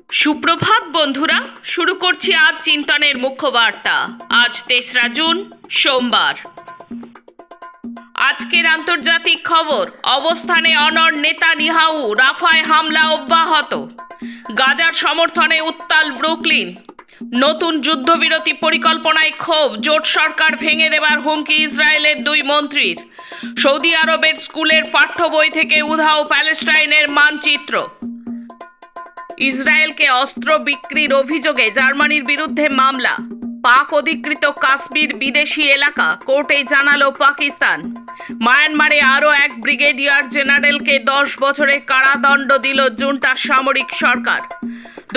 সুপ্রভাত বন্ধুরা, শুরু করছি আজ চিন্তনের মুখ্য বার্তা। আজ ৩রা জুন, সোমবার। আজকের আন্তর্জাতিক খবর। অবস্থানে অনড় নেতানিয়াহু, রাফায় হামলা অব্যাহত। গাজার সমর্থনে উত্তাল ব্রুকলিন। নতুন যুদ্ধবিরতি পরিকল্পনায় ক্ষোভ, জোট সরকার ভেঙে দেবার হুমকি ইসরায়েলের দুই মন্ত্রীর। সৌদি আরবের স্কুলের পাঠ্য বই থেকে উধাও প্যালেস্টাইনের মানচিত্র। ইসরায়েলকে অস্ত্র বিক্রির অভিযোগে জার্মানির বিরুদ্ধে মামলা। পাক অধিকৃত কাশ্মীর বিদেশি এলাকা, কোর্টে জানালো পাকিস্তান। মায়ানমারে আরও এক ব্রিগেডিয়ার জেনারেলকে 10 বছরের কারাদণ্ড দিল জুন্টার সামরিক সরকার।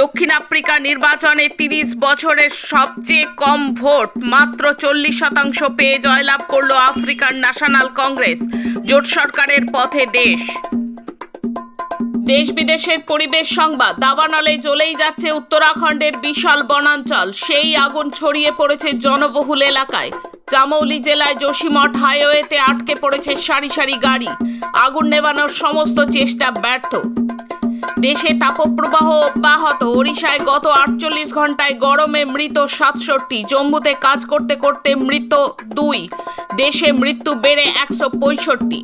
দক্ষিণ আফ্রিকা নির্বাচনে 30 বছরের সবচেয়ে কম ভোট, মাত্র 40% পেয়ে জয়লাভ করল আফ্রিকান ন্যাশনাল কংগ্রেস। জোট সরকারের পথে দেশ। দেশ বিদেশের পরিবেশ সংবাদ। দাবানলে জ্বলেই যাচ্ছে উত্তরাখণ্ডের বিশাল বনাঞ্চল। সেই আগুন ছড়িয়ে পড়েছে জনবহুল এলাকায়। চামৌলি জেলায় যোশীমঠ হাইওয়েতে আটকে পড়েছে সারি সারি গাড়ি। আগুন নেভানোর সমস্ত চেষ্টা ব্যর্থ। দেশে তাপপ্রবাহ অব্যাহত। ওড়িশায় গত 48 ঘন্টায় গরমে মৃত 67। জম্মুতে কাজ করতে করতে মৃত 2। দেশে মৃত্যু বেড়ে 165।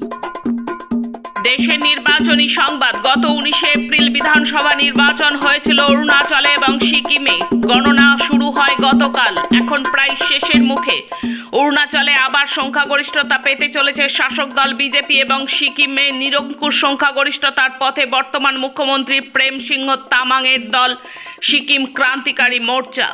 দেশের নির্বাচনী সংবাদ। গত 19 এপ্রিল বিধানসভা নির্বাচন হয়েছিল অরুণাচলে এবং সিকিমে। গণনা শুরু হয় গতকাল, এখন প্রায় শেষের মুখে। অরুণাচলে আবার সংখ্যাগরিষ্ঠতা পেতে চলেছে শাসক দল বিজেপি এবং সিকিমে নিরঙ্কুশ সংখ্যাগরিষ্ঠতার পথে বর্তমান মুখ্যমন্ত্রী প্রেম সিংহ তামাংয়ের দল সিকিম ক্রান্তিকারী মোর্চা।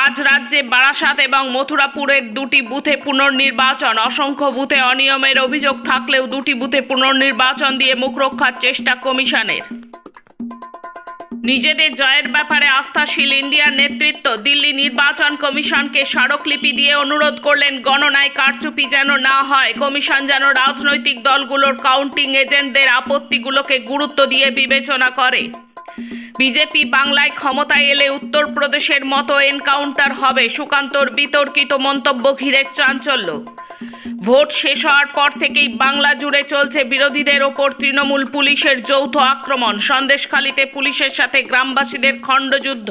আজ রাজ্যে বারাসাত এবং মথুরাপুরের 2টি বুথে পুনর্নির্বাচন। অসংখ্য বুথে অনিয়মের অভিযোগ থাকলেও 2টি বুথে পুনর্নির্বাচন দিয়ে মুখ রক্ষার চেষ্টা কমিশনের। নিজেদের জয়ের ব্যাপারে আস্থাশীল ইন্ডিয়ার নেতৃত্ব দিল্লি নির্বাচন কমিশনকে স্মারকলিপি দিয়ে অনুরোধ করলেন গণনায় কারচুপি যেন না হয়। কমিশন যেন রাজনৈতিক দলগুলোর কাউন্টিং এজেন্টদের আপত্তিগুলোকে গুরুত্ব দিয়ে বিবেচনা করে। বিজেপি বাংলায় ক্ষমতায় এলে উত্তরপ্রদেশের মতো এনকাউন্টার হবে। সুকান্তর বিতর্কিত মন্তব্য ঘিরে চাঞ্চল্য। ভোট শেষ হওয়ার পর থেকেই বাংলা জুড়ে চলছে বিরোধীদের ওপর তৃণমূল পুলিশের যৌথ আক্রমণ। সন্দেশখালীতে পুলিশের সাথে গ্রামবাসীদের খণ্ডযুদ্ধ।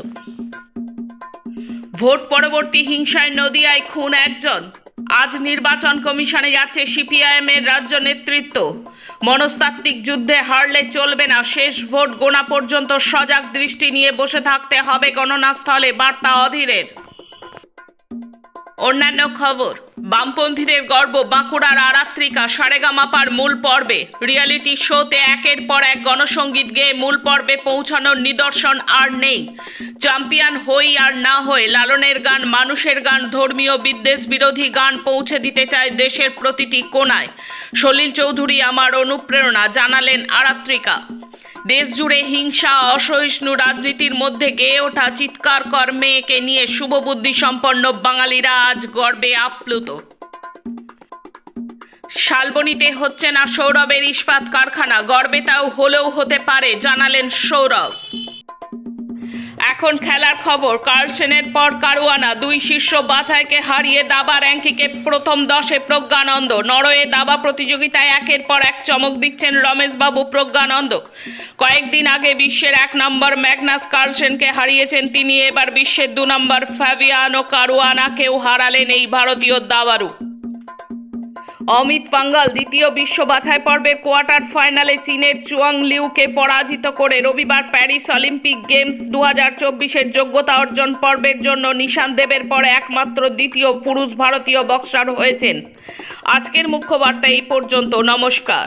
ভোট পরবর্তী হিংসায় নদিয়ায় খুন 1 আজ নির্বাচন কমিশনে যাচ্ছে সিপিআইএম এর রাজ্য নেতৃত্ব। মনস্তাত্ত্বিক যুদ্ধে হারলে চলবে না। শেষ ভোট গোনা পর্যন্ত সজাগ দৃষ্টি নিয়ে বসে থাকতে হবে গণনাস্থলে, বার্তা অধীরের। অন্যান্য খবর। বামপন্থীদের গর্ব বাঁকুড়ার আরাত্রিকা সারেগামাপার মূল পর্বে। রিয়ালিটি শোতে একের পর এক গণসঙ্গীত গেয়ে মূল পর্বে পৌঁছানোর নিদর্শন আর নেই। চ্যাম্পিয়ন হই আর না হয়ে লালনের গান, মানুষের গান, ধর্মীয় বিদ্বেষ বিরোধী গান পৌঁছে দিতে চায় দেশের প্রতিটি কোণায়। সলিল চৌধুরী আমার অনুপ্রেরণা, জানালেন আরাত্রিকা। দেশ জুড়ে হিংসা, অসহিষ্ণু রাজনীতির মধ্যে গেয়ে ওঠা চিৎকার কর মেয়েকে নিয়ে শুভবুদ্ধি সম্পন্ন বাঙালিরা আজ গর্বে আপ্লুত। শালবনীতে হচ্ছে না সৌরভের ইস্পাত কারখানা, গর্বে তাও হলেও হতে পারে, জানালেন সৌরভ। এখন খেলার খবর। কার্লসেনের পর কারুয়ানা, 2 শীর্ষ বাছাইকে হারিয়ে দাবা র্যাঙ্কিংয়ে প্রথম 10-এ প্রজ্ঞানন্দ। নরওয়ে দাবা প্রতিযোগিতায় একের পর এক চমক দিচ্ছেন রমেশবাবু প্রজ্ঞানন্দ। কয়েকদিন আগে বিশ্বের 1 নম্বর ম্যাগনাস কার্লসেনকে হারিয়েছেন তিনি। এবার বিশ্বের 2 নম্বর ফ্যাবিয়ানো কারুয়ানাকেও হারালেন এই ভারতীয় দাবাড়ু। অমিত পাঙ্গাল দ্বিতীয় বিশ্ব বাছাই পর্বের কোয়ার্টার ফাইনালে চীনের চুয়াং লিউকে পরাজিত করে রবিবার প্যারিস অলিম্পিক গেমস 2024-এর যোগ্যতা অর্জন পর্বের জন্য নিশান দেবের পরে একমাত্র দ্বিতীয় পুরুষ ভারতীয় বক্সার হয়েছেন। আজকের মুখ্য বার্তা এই পর্যন্ত। নমস্কার।